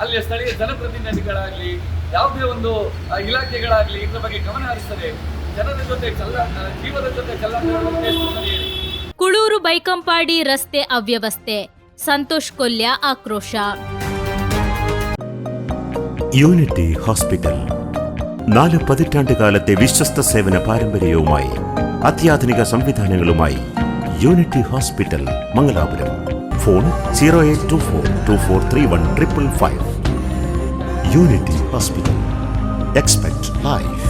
ಅಲ್ಲಿಯ ಸ್ಥಳೀಯ ಜನಪ್ರತಿನಿಧಿಗಳಾಗಲಿ ಯಾವುದೇ ಒಂದು ಇಲಾಖೆಗಳಾಗಲಿ ಇದರ ಬಗ್ಗೆ ಗಮನ ಹರಿಸದೆ ಜನರ ಜೊತೆ ಜೀವದ ಜೊತೆ ಚೆಲ್ಲಾಟ. ಕುಳೂರು ಬೈಕಂಪಾಡಿ ರಸ್ತೆ ಅವ್ಯವಸ್ಥೆ, ಸಂತೋಷ್ ಕೊಲ್ಯ ಆಕ್ರೋಶ. യൂണിറ്റി ഹോസ്പിറ്റൽ 4 പതിറ്റാണ്ടുകാലത്തെ വിശ്വസ്ത സേവന പാരമ്പര്യവുമായി അത്യാധുനിക സംവിധാനങ്ങളുമായി unity hospital Mangalapuram. Phone 0824243155. Unity hospital. Expect life.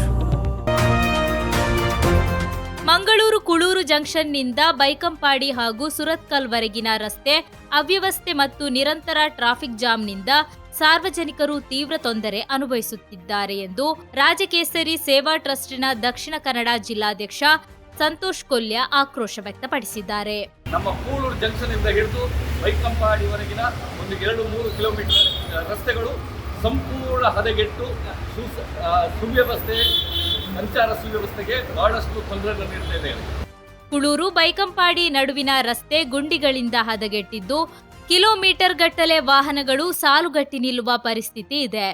Mangaluru Kuloor ಜಂಕ್ಷನ್ನಿಂದ ಬೈಕಂಪಾಡಿ ಹಾಗೂ ಸುರತ್ಕಲ್ವರೆಗಿನ ರಸ್ತೆ ಅವ್ಯವಸ್ಥೆ ಮತ್ತು ನಿರಂತರ ಟ್ರಾಫಿಕ್ ಜಾಮ್ನಿಂದ ಸಾರ್ವಜನಿಕರು ತೀವ್ರ ತೊಂದರೆ ಅನುಭವಿಸುತ್ತಿದ್ದಾರೆ ಎಂದು ರಾಜಕೇಸರಿ ಸೇವಾ ಟ್ರಸ್ಟಿನ ದಕ್ಷಿಣ ಕನ್ನಡ ಜಿಲ್ಲಾಧ್ಯಕ್ಷ ಸಂತೋಷ್ ಕೊಲ್ಯ ಆಕ್ರೋಶ ವ್ಯಕ್ತಪಡಿಸಿದ್ದಾರೆ. ನಮ್ಮ ಕೂಳೂರು ಜಂಕ್ಷನ್ ಇಂದ ಹಿಡಿದು ಬೈಕಂಪಾಡಿವರೆಗಿನ ಒಂದು 2-3 ಕಿಲೋಮೀಟರ್ ರಸ್ತೆಗಳು ಸಂಪೂರ್ಣ ಹದಗೆಟ್ಟು ಸುವ್ಯವಸ್ಥೆ, ಸಂಚಾರ ಸುವ್ಯವಸ್ಥೆಗೆ ಬಹಳಷ್ಟು ತೊಂದರೆ ನೀಡುತ್ತಿದೆ. ಕುಳೂರು ಬೈಕಂಪಾಡಿ ನಡುವಿನ ರಸ್ತೆ ಗುಂಡಿಗಳಿಂದ ಹದಗೆಟ್ಟಿದ್ದು ಕಿಲೋಮೀಟರ್ ಗಟ್ಟಲೆ ವಾಹನಗಳು ಸಾಲುಗಟ್ಟಿ ನಿಲ್ಲುವ ಪರಿಸ್ಥಿತಿ ಇದೆ.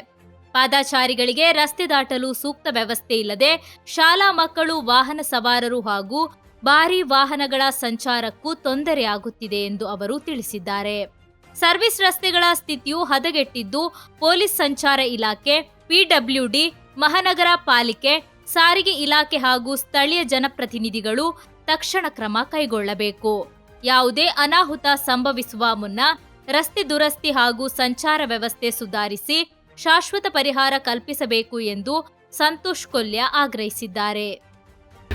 ಪಾದಚಾರಿಗಳಿಗೆ ರಸ್ತೆ ದಾಟಲು ಸೂಕ್ತ ವ್ಯವಸ್ಥೆ ಇಲ್ಲದೆ ಶಾಲಾ ಮಕ್ಕಳು, ವಾಹನ ಸವಾರರು ಹಾಗೂ ಭಾರೀ ವಾಹನಗಳ ಸಂಚಾರಕ್ಕೂ ತೊಂದರೆಯಾಗುತ್ತಿದೆ ಎಂದು ಅವರು ತಿಳಿಸಿದ್ದಾರೆ. ಸರ್ವಿಸ್ ರಸ್ತೆಗಳ ಸ್ಥಿತಿಯು ಹದಗೆಟ್ಟಿದ್ದು ಪೊಲೀಸ್ ಸಂಚಾರ ಇಲಾಖೆ, ಪಿಡಬ್ಲ್ಯೂಡಿ, ಮಹಾನಗರ ಪಾಲಿಕೆ, ಸಾರಿಗೆ ಇಲಾಖೆ ಹಾಗೂ ಸ್ಥಳೀಯ ಜನಪ್ರತಿನಿಧಿಗಳು ತಕ್ಷಣ ಕ್ರಮ ಕೈಗೊಳ್ಳಬೇಕು. ಯಾವುದೇ ಅನಾಹುತ ಸಂಭವಿಸುವ ಮುನ್ನ ರಸ್ತೆ ದುರಸ್ತಿ ಹಾಗೂ ಸಂಚಾರ ವ್ಯವಸ್ಥೆ ಸುಧಾರಿಸಿ ಶಾಶ್ವತ ಪರಿಹಾರ ಕಲ್ಪಿಸಬೇಕು ಎಂದು ಸಂತೋಷ್ ಕೊಲ್ಯ ಆಗ್ರಹಿಸಿದ್ದಾರೆ.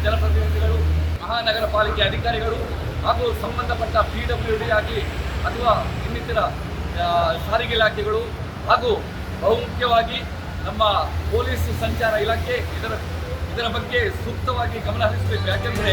ಜನಪ್ರತಿನಿಧಿಗಳು, ಮಹಾನಗರ ಪಾಲಿಕೆ ಅಧಿಕಾರಿಗಳು ಹಾಗೂ ಸಂಬಂಧಪಟ್ಟ ಪಿಡಬ್ಲ್ಯೂಡಿ ಆಗಲಿ ಅಥವಾ ಇನ್ನಿತರ ಸಾರಿಗೆ ಇಲಾಖೆಗಳು ಹಾಗೂ ಬಹುಮುಖ್ಯವಾಗಿ ನಮ್ಮ ಪೊಲೀಸ್ ಸಂಚಾರ ಇಲಾಖೆ ಇದರ ಬಗ್ಗೆ ಸೂಕ್ತವಾಗಿ ಗಮನ ಹರಿಸಬೇಕು. ಯಾಕೆಂದರೆ